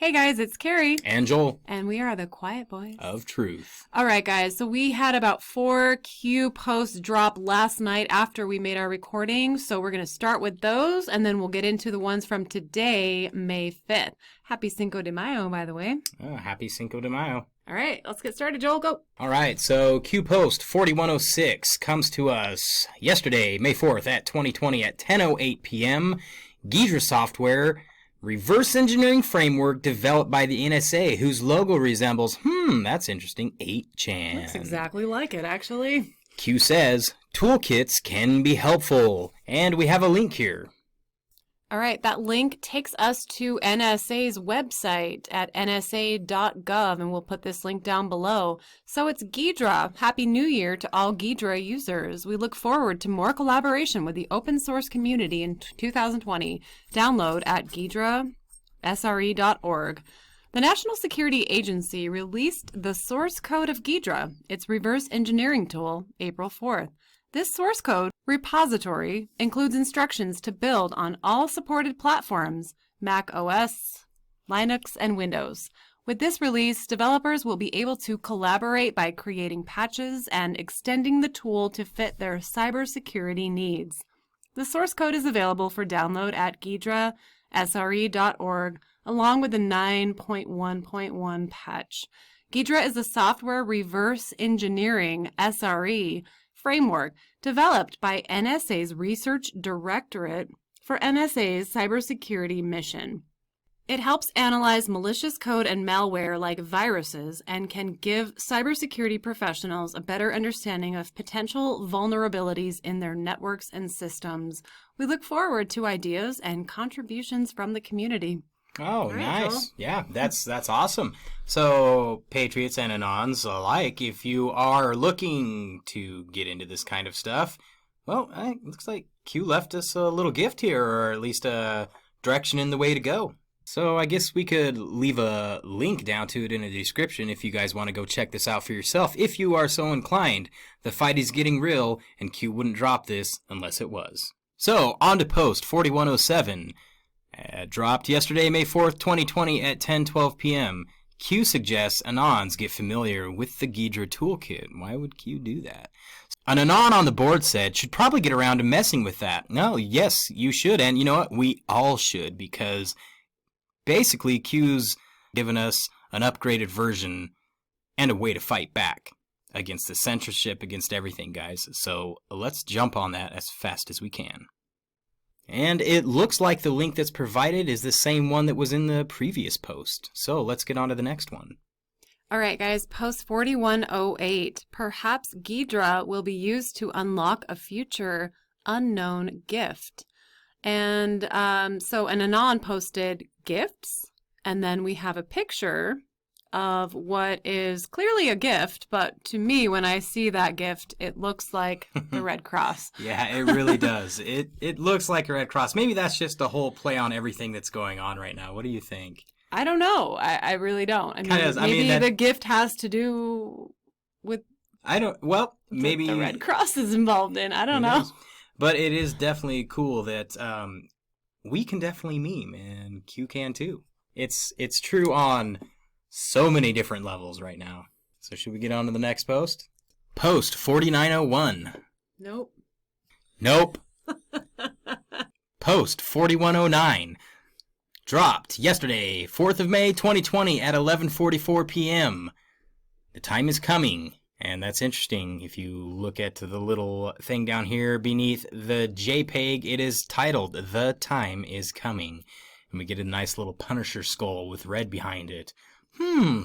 Hey guys, it's Carrie. And Joel. And we are the Quiet Boys of Truth. All right, guys. So we had about 4 Q posts drop last night after we made our recording. So we're going to start with those, and then we'll get into the ones from today, May 5th. Happy Cinco de Mayo, by the way. Oh, happy Cinco de Mayo. All right, let's get started. Joel, go. All right, so Q post 4106 comes to us yesterday, May 4th at 2020 at 10:08 p.m. Ghidra software reverse engineering framework developed by the NSA, whose logo resembles, that's interesting, 8chan. Looks exactly like it, actually. Q says, toolkits can be helpful, and we have a link here. All right, that link takes us to NSA's website at nsa.gov, and we'll put this link down below. So it's Ghidra. Happy New Year to all Ghidra users. We look forward to more collaboration with the open source community in 2020. Download at ghidrasre.org. The National Security Agency released the source code of Ghidra, its reverse engineering tool, April 4th. This source code repository includes instructions to build on all supported platforms, Mac OS, Linux, and Windows. With this release, developers will be able to collaborate by creating patches and extending the tool to fit their cybersecurity needs. The source code is available for download at ghidrasre.org, along with the 9.1.1 patch. Ghidra is a software reverse engineering SRE framework developed by NSA's Research Directorate for NSA's cybersecurity mission. It helps analyze malicious code and malware like viruses and can give cybersecurity professionals a better understanding of potential vulnerabilities in their networks and systems. We look forward to ideas and contributions from the community. Oh, right, nice. Joel. Yeah, that's awesome. So, Patriots and Anons alike, if you are looking to get into this kind of stuff, well, it looks like Q left us a little gift here, or at least a direction in the way to go. So I guess we could leave a link down to it in the description if you guys want to go check this out for yourself, if you are so inclined. The fight is getting real, and Q wouldn't drop this unless it was. So, on to post 4107. Dropped yesterday, May 4th, 2020 at 10:12 p.m. Q suggests Anons get familiar with the Ghidra toolkit. Why would Q do that? An Anon on the board said, should probably get around to messing with that. No, yes, you should. And you know what? We all should, because basically Q's given us an upgraded version and a way to fight back against the censorship, against everything, guys. So let's jump on that as fast as we can. And it looks like the link that's provided is the same one that was in the previous post. So let's get on to the next one. All right, guys, post 4108. Perhaps Ghidra will be used to unlock a future unknown gift. And so an Anon posted gifts, and then we have a picture of what is clearly a gift, but to me, when I see that gift, it looks like the Red Cross. Yeah, it really does. It looks like a Red Cross. Maybe that's just a whole play on everything that's going on right now. What do you think? I don't know. I really don't. I mean, maybe the gift has to do with maybe the Red Cross is involved in. I don't know. But it is definitely cool that we can definitely meme, and Q can too. It's true on so many different levels right now. So should we get on to the next post? Post 4901. Nope. Post 4109. Dropped yesterday, 4th of May, 2020 at 11:44 p.m. The time is coming. And that's interesting. If you look at the little thing down here beneath the JPEG, it is titled, The Time is Coming. And we get a nice little Punisher skull with red behind it.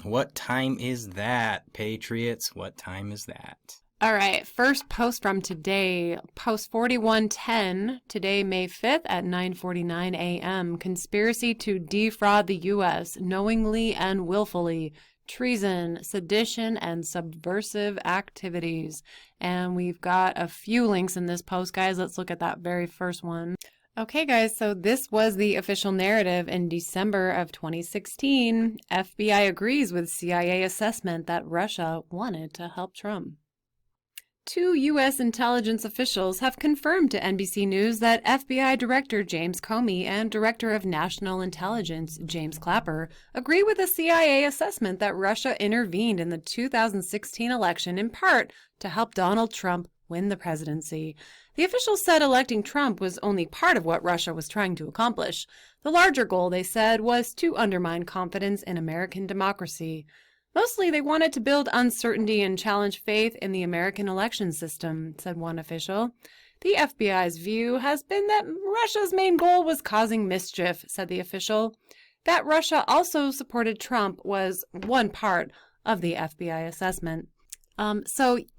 What time is that, Patriots? What time is that? All right, first post from today, post 4110, today, May 5th at 9:49 a.m. Conspiracy to defraud the U.S. knowingly and willfully. Treason, sedition, and subversive activities. And we've got a few links in this post, guys. Let's look at that very first one. Okay, guys, so this was the official narrative in December of 2016. FBI agrees with CIA assessment that Russia wanted to help Trump. Two U.S. intelligence officials have confirmed to NBC News that FBI Director James Comey and Director of National Intelligence James Clapper agree with a CIA assessment that Russia intervened in the 2016 election in part to help Donald Trump win the presidency. The officials said electing Trump was only part of what Russia was trying to accomplish. The larger goal, they said, was to undermine confidence in American democracy. Mostly, they wanted to build uncertainty and challenge faith in the American election system, said one official. The FBI's view has been that Russia's main goal was causing mischief, said the official. That Russia also supported Trump was one part of the FBI assessment.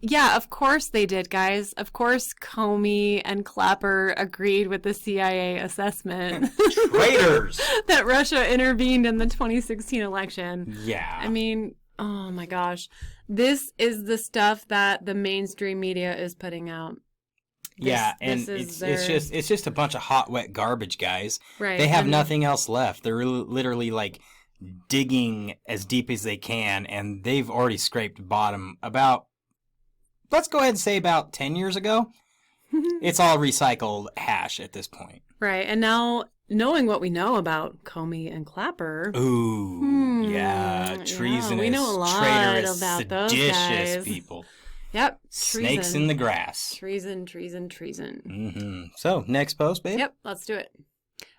Yeah, of course they did, guys. Of course Comey and Clapper agreed with the CIA assessment. Traitors! That Russia intervened in the 2016 election. Yeah. I mean, oh my gosh. This is the stuff that the mainstream media is putting out. It's just a bunch of hot, wet garbage, guys. Right. They have nothing else left. They're literally like digging as deep as they can, and they've already scraped bottom about, let's go ahead and say about 10 years ago. It's all recycled hash at this point. Right. And now, knowing what we know about Comey and Clapper. Ooh, yeah. Treasonous, we know a lot traitorous, about those seditious guys. People. Yep. Snakes in the grass. Treason. Mm-hmm. So, next post, babe. Yep, let's do it.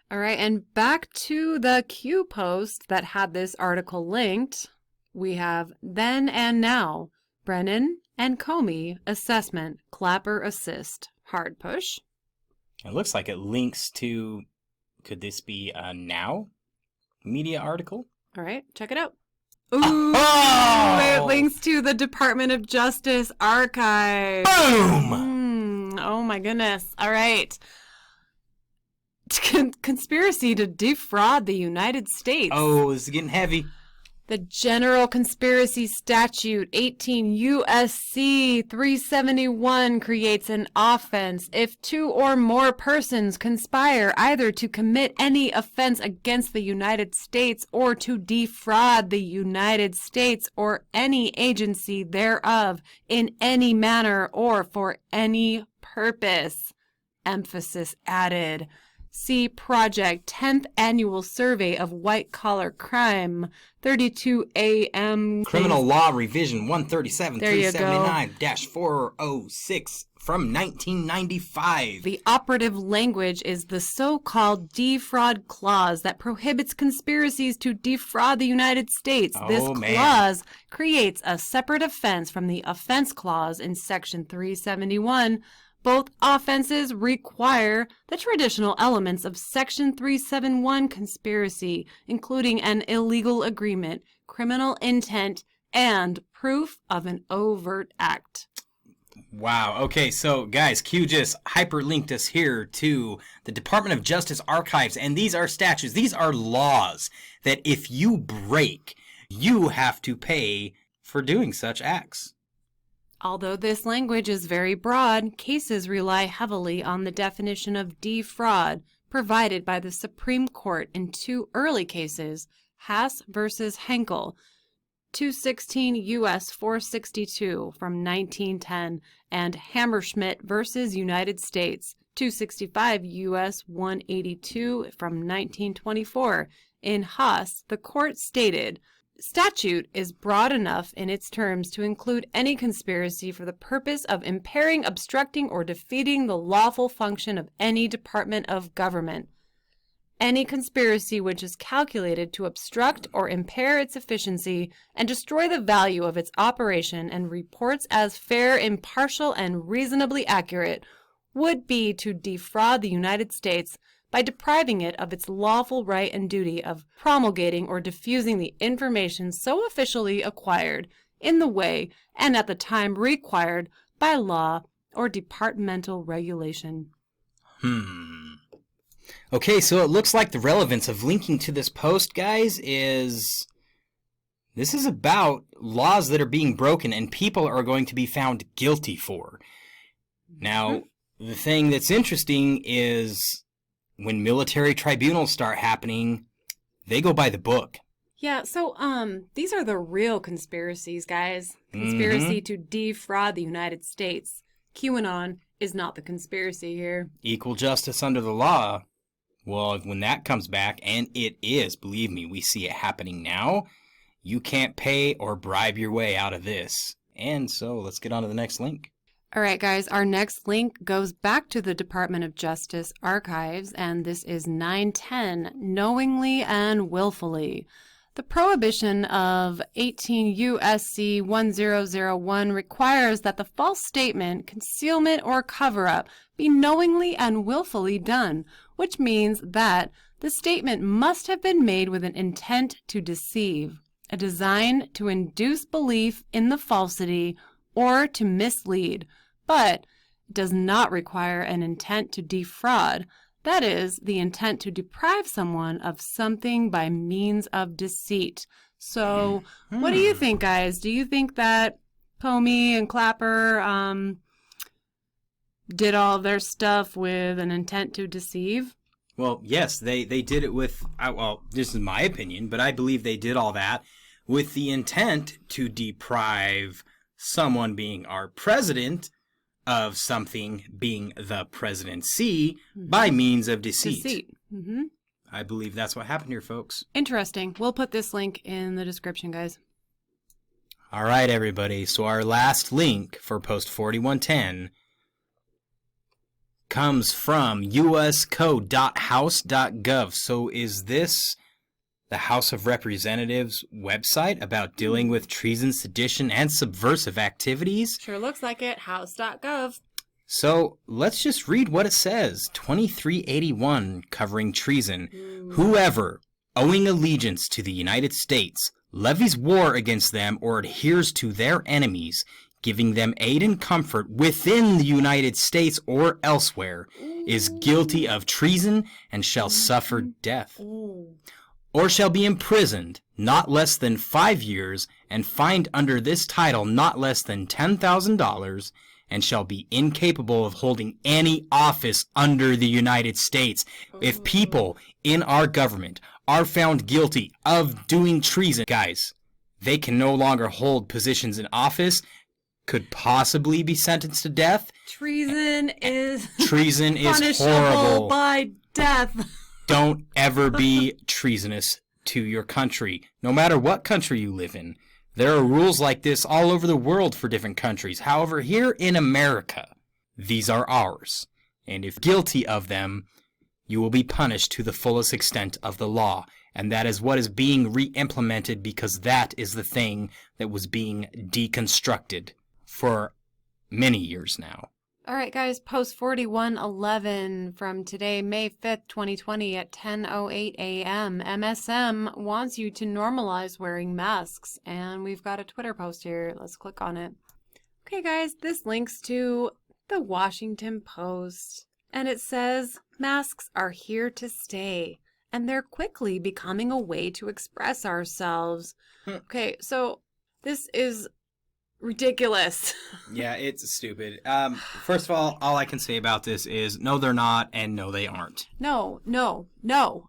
All right, and back to the Q post that had this article linked. We have then and now, Brennan and Comey assessment, Clapper assist, hard push. It looks like it links to, could this be a Now media article? All right, check it out. Ooh, It links to the Department of Justice archive. Boom! Oh my goodness. All right. Conspiracy to defraud the United States. Oh, this is getting heavy. The General Conspiracy Statute 18 U.S.C. 371 creates an offense if two or more persons conspire either to commit any offense against the United States or to defraud the United States or any agency thereof in any manner or for any purpose. Emphasis added. See Project 10th Annual Survey of White-Collar Crime, 32 AM. Criminal Law Revision 137 There you go. 379-406 from 1995. The operative language is the so-called defraud clause that prohibits conspiracies to defraud the United States. This clause creates a separate offense from the offense clause in Section 371. Both offenses require the traditional elements of Section 371 conspiracy, including an illegal agreement, criminal intent, and proof of an overt act. Wow. Okay, so guys, Q just hyperlinked us here to the Department of Justice archives, and these are statutes, these are laws that if you break, you have to pay for doing such acts. Although this language is very broad, cases rely heavily on the definition of defraud provided by the Supreme Court in two early cases, Haas versus Henkel, 216 U.S. 462 from 1910, and Hammerschmidt versus United States, 265 U.S. 182 from 1924. In Haas, the court stated, statute is broad enough in its terms to include any conspiracy for the purpose of impairing, obstructing, or defeating the lawful function of any department of government. Any conspiracy which is calculated to obstruct or impair its efficiency and destroy the value of its operation and reports as fair, impartial, and reasonably accurate would be to defraud the United States by depriving it of its lawful right and duty of promulgating or diffusing the information so officially acquired in the way and at the time required by law or departmental regulation. Okay, so it looks like the relevance of linking to this post, guys, is this is about laws that are being broken and people are going to be found guilty for. Now, the thing that's interesting is when military tribunals start happening, they go by the book. Yeah, so these are the real conspiracies, guys. Conspiracy to defraud the United States. QAnon is not the conspiracy here. Equal justice under the law. Well, when that comes back, and it is, believe me, we see it happening now, you can't pay or bribe your way out of this. And so let's get on to the next link. All right, guys, our next link goes back to the Department of Justice archives, and this is 910, knowingly and willfully. The prohibition of 18 U.S.C. 1001 requires that the false statement, concealment, or cover-up be knowingly and willfully done, which means that the statement must have been made with an intent to deceive, a design to induce belief in the falsity, or to mislead, but it does not require an intent to defraud. That is, the intent to deprive someone of something by means of deceit. So, what do you think, guys? Do you think that Comey and Clapper did all of their stuff with an intent to deceive? Well, yes, they did it with, well, this is my opinion, but I believe they did all that with the intent to deprive someone being our president of something being the presidency by means of deceit. Mm-hmm. I believe that's what happened here, folks. Interesting. We'll put this link in the description, guys. All right, everybody. So our last link for Post 4110 comes from uscode.house.gov. So is this the House of Representatives website about dealing with treason, sedition, and subversive activities? Sure looks like it. House.gov. So let's just read what it says. 2381 covering treason. Whoever, owing allegiance to the United States, levies war against them or adheres to their enemies, giving them aid and comfort within the United States or elsewhere, is guilty of treason and shall suffer death. Or shall be imprisoned not less than 5 years and fined under this title not less than $10,000 and shall be incapable of holding any office under the United States. If people in our government are found guilty of doing treason, guys, they can no longer hold positions in office, could possibly be sentenced to death. Treason is punishable horrible by death. Don't ever be treasonous to your country, no matter what country you live in. There are rules like this all over the world for different countries. However, here in America, these are ours. And if guilty of them, you will be punished to the fullest extent of the law. And that is what is being re-implemented because that is the thing that was being deconstructed for many years now. All right, guys, Post 4111 from today, May 5th, 2020 at 10:08 a.m. MSM wants you to normalize wearing masks. And we've got a Twitter post here. Let's click on it. Okay, guys, this links to the Washington Post. And it says, masks are here to stay. And they're quickly becoming a way to express ourselves. Okay, so this is ridiculous. Yeah, it's stupid. First of all I can say about this is no, they're not, and no, they aren't. No.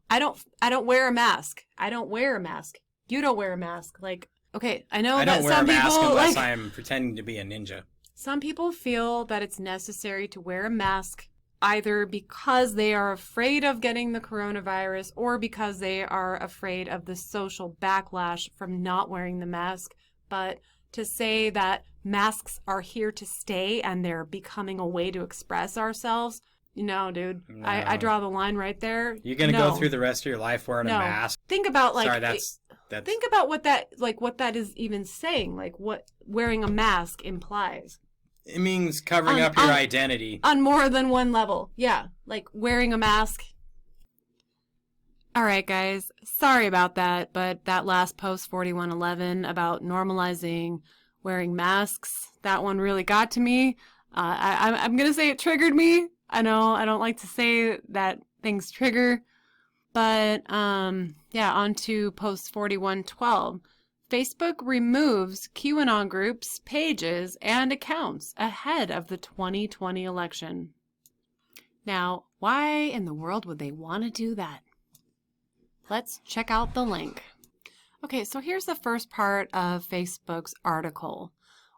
I don't wear a mask. I don't wear a mask. You don't wear a mask. Like, okay, I know that some people... I don't wear a mask unless I'm pretending to be a ninja. Some people feel that it's necessary to wear a mask either because they are afraid of getting the coronavirus or because they are afraid of the social backlash from not wearing the mask. But to say that masks are here to stay and they're becoming a way to express ourselves, no, dude. No. I draw the line right there. You're gonna go through the rest of your life wearing a mask. Think about that's think about what that is even saying. Like what wearing a mask implies. It means covering up your identity on more than one level. Yeah, like wearing a mask. All right, guys. Sorry about that, but that last post 4111 about normalizing wearing masks, that one really got to me. I'm going to say it triggered me. I know I don't like to say that things trigger, but yeah, on to post 4112. Facebook removes QAnon groups, pages, and accounts ahead of the 2020 election. Now, why in the world would they want to do that? Let's check out the link. Okay, so here's the first part of Facebook's article.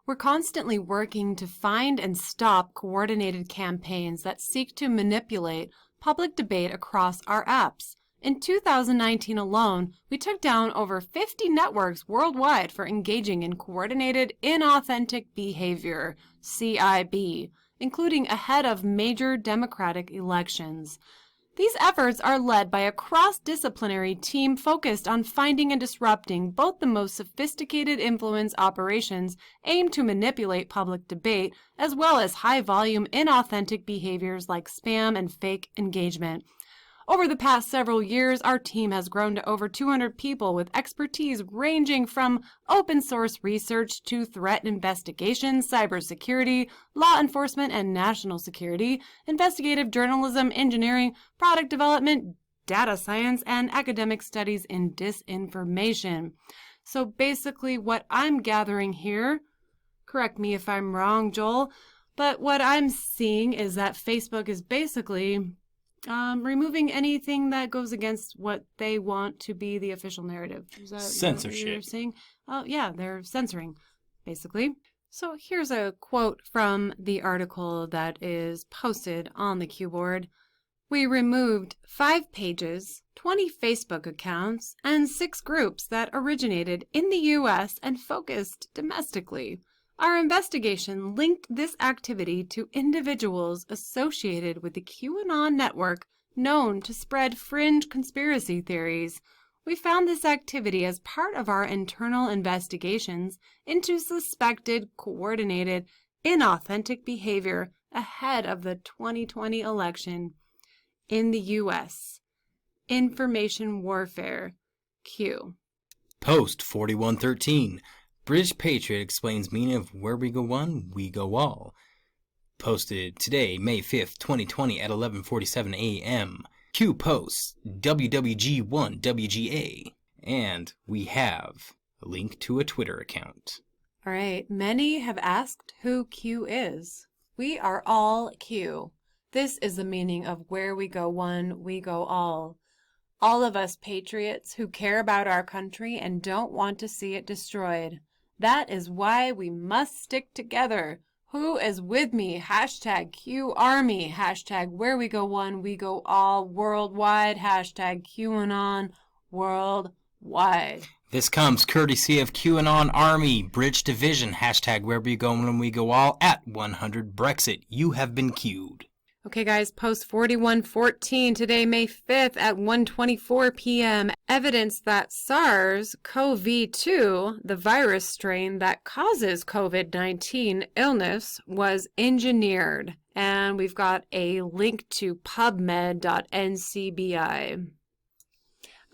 We're constantly working to find and stop coordinated campaigns that seek to manipulate public debate across our apps. In 2019 alone, we took down over 50 networks worldwide for engaging in coordinated inauthentic behavior, CIB, including ahead of major democratic elections. These efforts are led by a cross-disciplinary team focused on finding and disrupting both the most sophisticated influence operations aimed to manipulate public debate, as well as high-volume inauthentic behaviors like spam and fake engagement. Over the past several years, our team has grown to over 200 people with expertise ranging from open source research to threat investigation, cybersecurity, law enforcement and national security, investigative journalism, engineering, product development, data science, and academic studies in disinformation. So basically what I'm gathering here, correct me if I'm wrong, Joel, but what I'm seeing is that Facebook is basically removing anything that goes against what they want to be the official narrative. Is that Censorship. what you're saying? Oh, yeah, they're censoring, basically. So here's a quote from the article that is posted on the Q board. We removed 5 pages, 20 Facebook accounts, and 6 groups that originated in the U.S. and focused domestically. Our investigation linked this activity to individuals associated with the QAnon network known to spread fringe conspiracy theories. We found this activity as part of our internal investigations into suspected, coordinated, inauthentic behavior ahead of the 2020 election in the U.S. Information warfare. Q. Post 4113. British Patriot explains meaning of where we go one, we go all. Posted today, May 5th, 2020 at 11:47 a.m. Q posts WWG1WGA. And we have a link to a Twitter account. All right, many have asked who Q is. We are all Q. This is the meaning of where we go one, we go all. All of us patriots who care about our country and don't want to see it destroyed. That is why we must stick together. Who is with me? Hashtag Q Army. Hashtag where we go one, we go all worldwide. Hashtag QAnon worldwide. This comes courtesy of QAnon Army, Bridge Division. Hashtag where we go when we go all at 100 Brexit. You have been queued. Okay, guys, post 4114 today, May 5th at 1:24 p.m. Evidence that SARS-CoV-2, the virus strain that causes COVID-19 illness, was engineered. And we've got a link to pubmed.ncbi.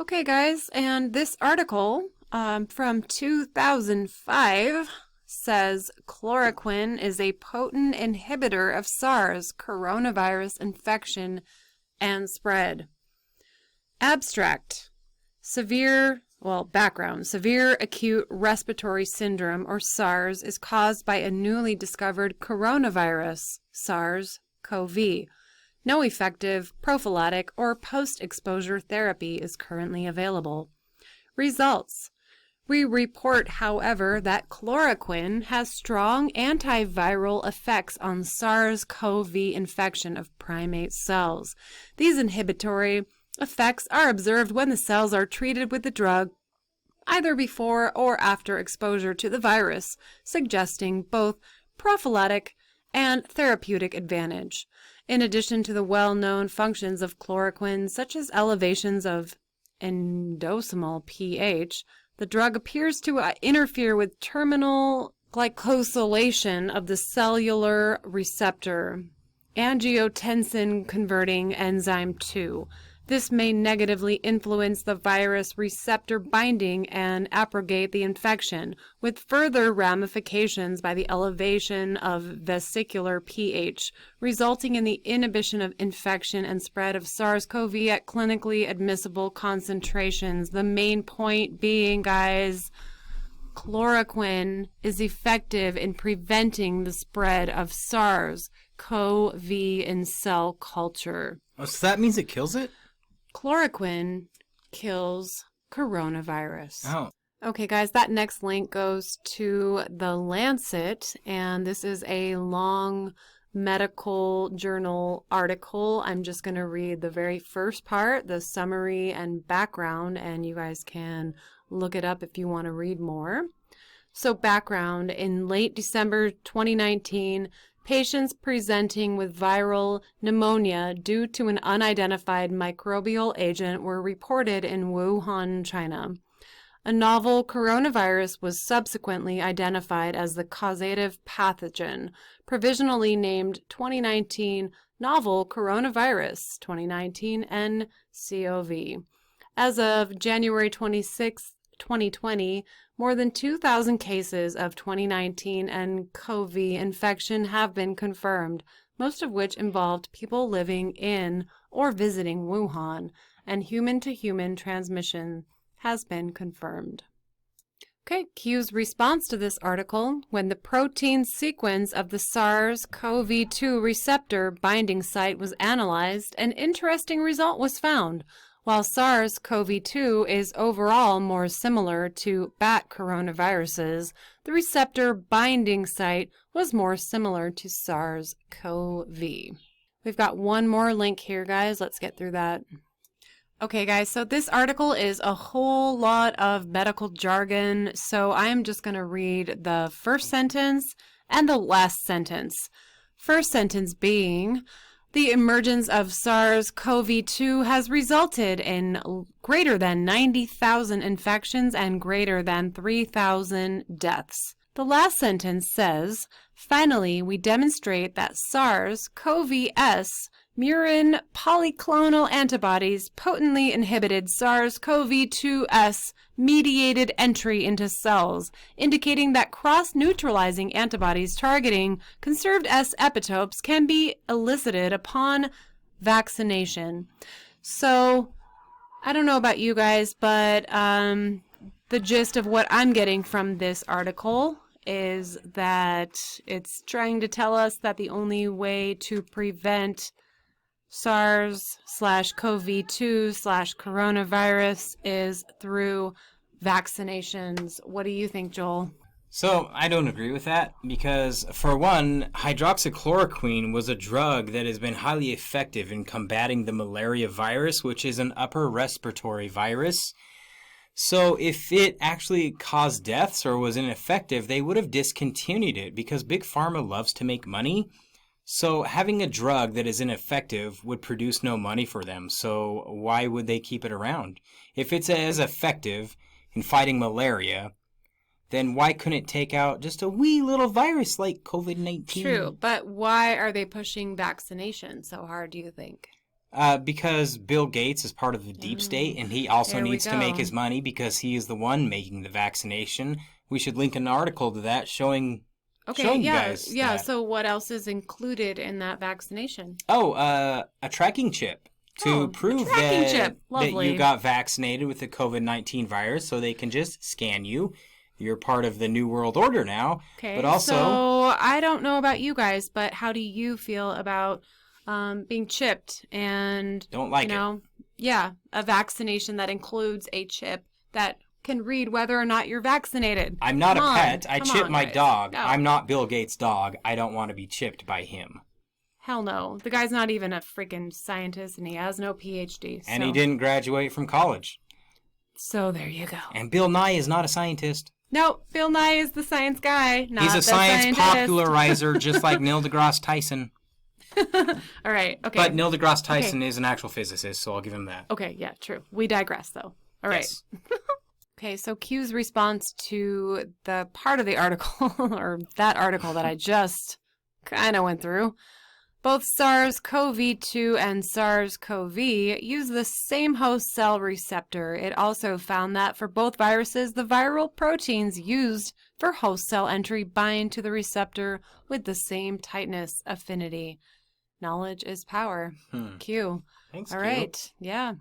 Okay, guys, and this article from 2005 says chloroquine is a potent inhibitor of SARS coronavirus infection and spread. Abstract. Background. Severe acute respiratory syndrome, or SARS, is caused by a newly discovered coronavirus, SARS-CoV. No effective prophylactic or post-exposure therapy is currently available. Results. We report, however, that chloroquine has strong antiviral effects on SARS-CoV infection of primate cells. These inhibitory effects are observed when the cells are treated with the drug, either before or after exposure to the virus, suggesting both prophylactic and therapeutic advantage. In addition to the well-known functions of chloroquine, such as elevations of endosomal pH, the drug appears to interfere with terminal glycosylation of the cellular receptor, angiotensin-converting enzyme 2. This may negatively influence the virus receptor binding and abrogate the infection, with further ramifications by the elevation of vesicular pH, resulting in the inhibition of infection and spread of SARS-CoV at clinically admissible concentrations. The main point being, guys, chloroquine is effective in preventing the spread of SARS-CoV in cell culture. Oh, so that means it kills it? Chloroquine kills coronavirus. Oh. Okay, guys, that next link goes to The Lancet, and this is a long medical journal article. I'm just going to read the very first part, the summary and background, and you guys can look it up if you want to read more. So, background: in late December 2019, patients presenting with viral pneumonia due to an unidentified microbial agent were reported in Wuhan, China. A novel coronavirus was subsequently identified as the causative pathogen, provisionally named 2019 Novel Coronavirus 2019 nCoV. As of January 26, 2020, more than 2,000 cases of 2019 nCoV infection have been confirmed, most of which involved people living in or visiting Wuhan, and human-to-human transmission has been confirmed. Okay, Q's response to this article: when the protein sequence of the SARS-CoV-2 receptor binding site was analyzed, an interesting result was found. While SARS-CoV-2 is overall more similar to bat coronaviruses, the receptor binding site was more similar to SARS-CoV. We've got one more link here, guys. Let's get through that. Okay, guys, so this article is a whole lot of medical jargon, so I am just going to read the first sentence and the last sentence. First sentence being: the emergence of SARS-CoV-2 has resulted in greater than 90,000 infections and greater than 3,000 deaths. The last sentence says, finally, we demonstrate that SARS-CoV-S murine polyclonal antibodies potently inhibited SARS-CoV-2's mediated entry into cells, indicating that cross-neutralizing antibodies targeting conserved S epitopes can be elicited upon vaccination. So, I don't know about you guys, but the gist of what I'm getting from this article is that it's trying to tell us that the only way to prevent SARS/CoV-2/coronavirus is through vaccinations. What do you think, Joel? So, I don't agree with that because, for one, hydroxychloroquine was a drug that has been highly effective in combating the malaria virus, which is an upper respiratory virus. So, if it actually caused deaths or was ineffective, they would have discontinued it because Big Pharma loves to make money. So having a drug that is ineffective would produce no money for them, so why would they keep it around? If it's as effective in fighting malaria, then why couldn't it take out just a wee little virus like COVID-19? True, but why are they pushing vaccination so hard, do you think? Because Bill Gates is part of the deep state, and he also needs to make his money because he is the one making the vaccination. We should link an article to that showing... Okay, yeah. So what else is included in that vaccination? Oh, a tracking chip to prove that you got vaccinated with the COVID-19 virus, so they can just scan you. You're part of the New World Order now. Okay, but also, so I don't know about you guys, but how do you feel about being chipped and don't like it? Yeah, a vaccination that includes a chip that can read whether or not you're vaccinated. I'm not a pet. I chip my dog. No. I'm not Bill Gates' dog. I don't want to be chipped by him. Hell no. The guy's not even a freaking scientist, and he has no PhD. And he didn't graduate from college. So there you go. And Bill Nye is not a scientist. No, Bill Nye is the science guy, not He's a the science popularizer, just like Neil deGrasse Tyson. All right, okay. But Neil deGrasse Tyson is an actual physicist, so I'll give him that. Okay, yeah, true. We digress, though. All right. Yes. Okay, so Q's response to the part of the article, or that article that I just kind of went through. Both SARS-CoV-2 and SARS-CoV use the same host cell receptor. It also found that for both viruses, the viral proteins used for host cell entry bind to the receptor with the same tightness affinity. Knowledge is power. Q. Thanks, All Q. right, yeah.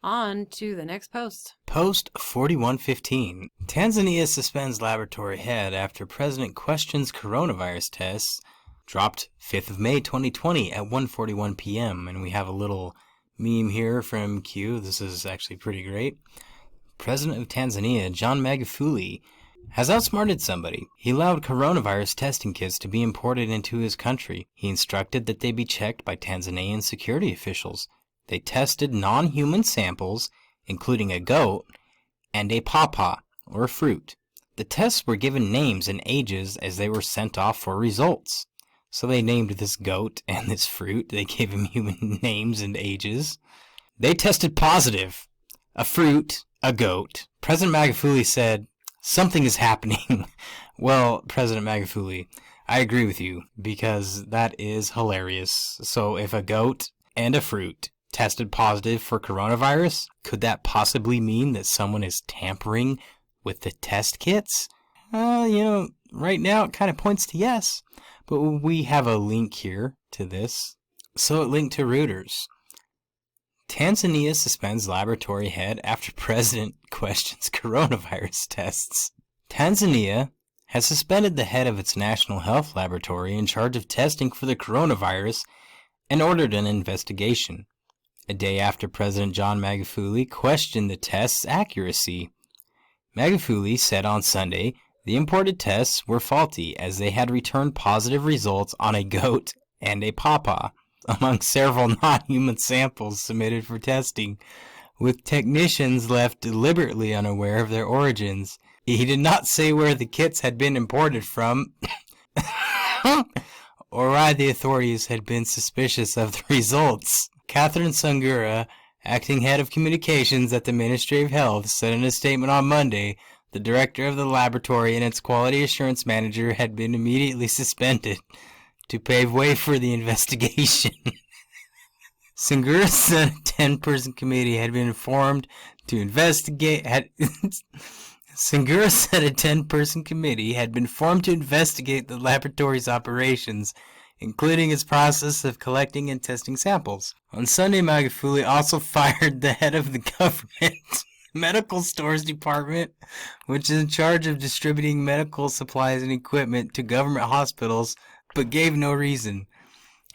On to the next post. Post 4115. Tanzania suspends laboratory head after president questions coronavirus tests. Dropped 5th of May 2020 at 1:41 p.m. And we have a little meme here from Q. This is actually pretty great. President of Tanzania, John Magufuli, has outsmarted somebody. He allowed coronavirus testing kits to be imported into his country. He instructed that they be checked by Tanzanian security officials. They tested non-human samples, including a goat and a pawpaw, or fruit. The tests were given names and ages as they were sent off for results. So they named this goat and this fruit. They gave him human names and ages. They tested positive. A fruit, a goat. President Magufuli said, "Something is happening." Well, President Magufuli, I agree with you, because that is hilarious. So if a goat and a fruit tested positive for coronavirus, could that possibly mean that someone is tampering with the test kits? Right now it kind of points to yes. But we have a link here to this. So it linked to Reuters. Tanzania suspends laboratory head after president questions coronavirus tests. Tanzania has suspended the head of its national health laboratory in charge of testing for the coronavirus and ordered an investigation, a day after President John Magufuli questioned the test's accuracy. Magufuli said on Sunday the imported tests were faulty as they had returned positive results on a goat and a pawpaw, among several non-human samples submitted for testing, with technicians left deliberately unaware of their origins. He did not say where the kits had been imported from, or why the authorities had been suspicious of the results. Catherine Sungura, acting head of communications at the Ministry of Health, said in a statement on Monday the director of the laboratory and its quality assurance manager had been immediately suspended to pave way for the investigation. Sungura said a 10-person committee had been formed to investigate. Sungura said a 10-person committee had been formed to investigate the laboratory's operations, including its process of collecting and testing samples. On Sunday, Magufuli also fired the head of the government medical stores department, which is in charge of distributing medical supplies and equipment to government hospitals, but gave no reason.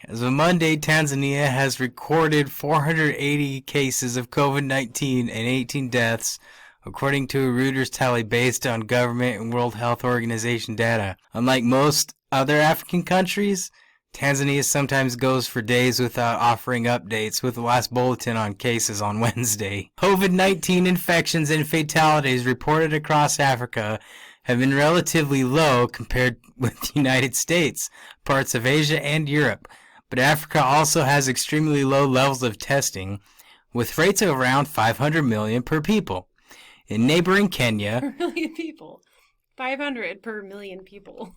As of Monday, Tanzania has recorded 480 cases of COVID-19 and 18 deaths, according to a Reuters tally based on government and World Health Organization data. Unlike most other African countries, Tanzania sometimes goes for days without offering updates, with the last bulletin on cases on Wednesday. COVID-19 infections and fatalities reported across Africa have been relatively low compared with the United States, parts of Asia, and Europe. But Africa also has extremely low levels of testing, with rates of around 500 million per people. In neighboring Kenya... Per million people. 500 per million people.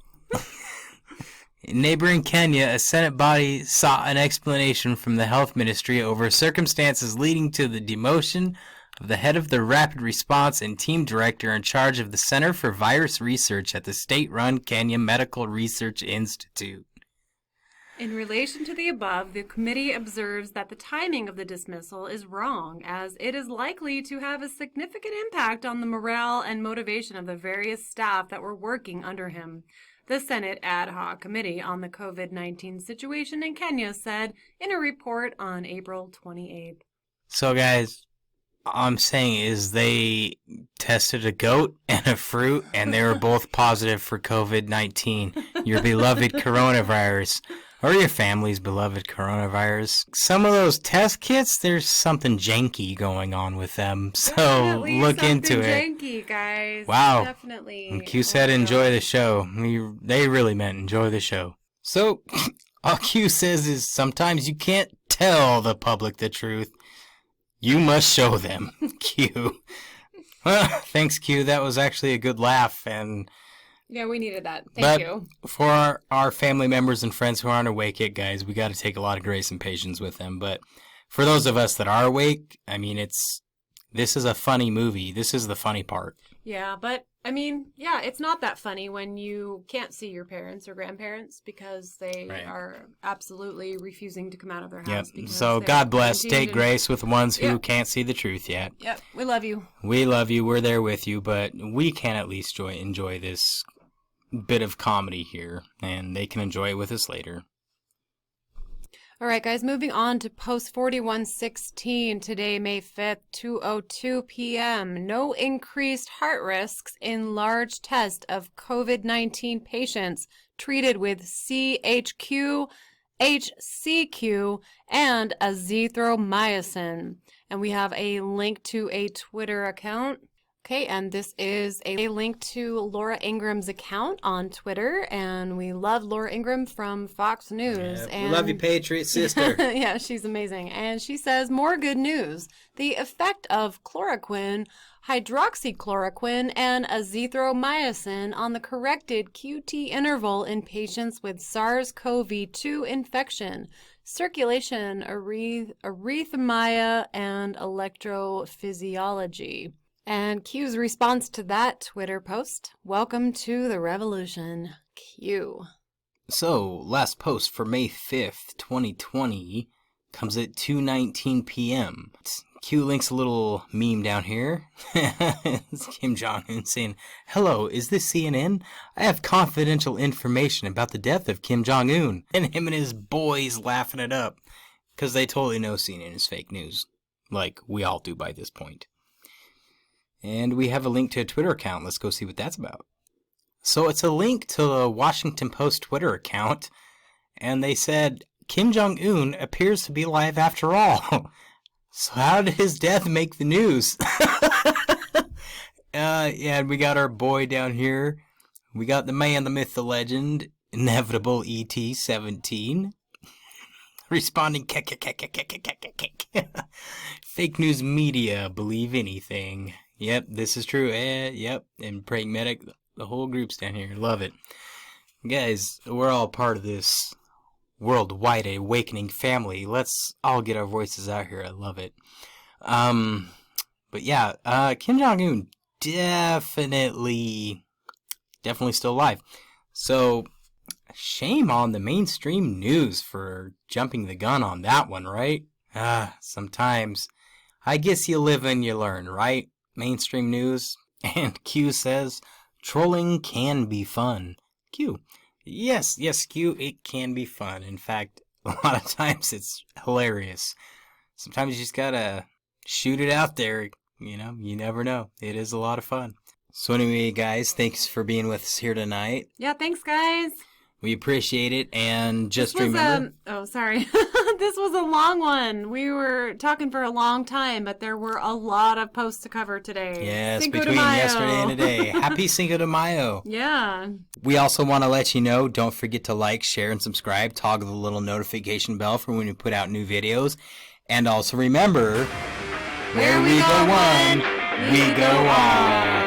In neighboring Kenya, a Senate body sought an explanation from the health ministry over circumstances leading to the demotion of the head of the Rapid Response and team director in charge of the Center for Virus Research at the state-run Kenya Medical Research Institute. In relation to the above, the committee observes that the timing of the dismissal is wrong, as it is likely to have a significant impact on the morale and motivation of the various staff that were working under him. The Senate Ad Hoc Committee on the COVID-19 situation in Kenya said in a report on April 28th. So, guys, all I'm saying is they tested a goat and a fruit, and they were both positive for COVID-19, your beloved coronavirus, or your family's beloved coronavirus. Some of those test kits, there's something janky going on with them, so Definitely look into it. Janky, guys. Wow. Definitely. And Q said enjoy the show. They really meant enjoy the show. So, all Q says is sometimes you can't tell the public the truth. You must show them, Q. Well, thanks, Q. That was actually a good laugh, and... Yeah, we needed that. Thank you. For our family members and friends who aren't awake yet, guys, we got to take a lot of grace and patience with them. But for those of us that are awake, I mean, this is a funny movie. This is the funny part. Yeah, but I mean, yeah, it's not that funny when you can't see your parents or grandparents because they are absolutely refusing to come out of their house. Yep. So God bless. Take grace with the ones who can't see the truth yet. Yep. We love you. We love you. We're there with you, but we can at least enjoy this bit of comedy here, and they can enjoy it with us later. All right, guys, moving on to post 4116 today, May 5th, 2:02 p.m. No increased heart risks in large test of COVID-19 patients treated with CHQ, HCQ, and azithromycin. And we have a link to a Twitter account. Okay, and this is a link to Laura Ingram's account on Twitter, and we love Laura Ingram from Fox News. Yeah, and we love you, Patriot sister. Yeah, she's amazing. And she says, more good news. The effect of chloroquine, hydroxychloroquine, and azithromycin on the corrected QT interval in patients with SARS-CoV-2 infection, circulation, arrhythmia, and electrophysiology. And Q's response to that Twitter post, welcome to the revolution, Q. So, last post for May 5th, 2020 comes at 2:19 p.m. Q links a little meme down here. It's Kim Jong-un saying, "Hello, is this CNN? I have confidential information about the death of Kim Jong-un." And him and his boys laughing it up. Because they totally know CNN is fake news. Like we all do by this point. And we have a link to a Twitter account. Let's go see what that's about. So it's a link to the Washington Post Twitter account. And they said, Kim Jong-un appears to be alive after all. So how did his death make the news? Yeah, and we got our boy down here. We got the man, the myth, the legend, Inevitable ET-17. Responding, fake news media, believe anything. Yep, this is true. Yep, and Praying Medic, the whole group's down here. Love it. Guys, we're all part of this worldwide awakening family. Let's all get our voices out here. I love it. But yeah, Kim Jong-un definitely still alive. So, shame on the mainstream news for jumping the gun on that one, right? Sometimes. I guess you live and you learn, right? Mainstream news. And Q says, trolling can be fun. Q. Yes, Q, it can be fun. In fact, a lot of times it's hilarious. Sometimes you just gotta shoot it out there. You know, you never know. It is a lot of fun. So anyway, guys, thanks for being with us here tonight. Yeah, thanks, guys. We appreciate it, and just remember... sorry. This was a long one. We were talking for a long time, but there were a lot of posts to cover today. Yes, Cinco between de Mayo. yesterday and today. Happy Cinco de Mayo. Yeah. We also want to let you know, don't forget to like, share, and subscribe. Toggle the little notification bell for when we put out new videos. And also remember, where we go one, we go on.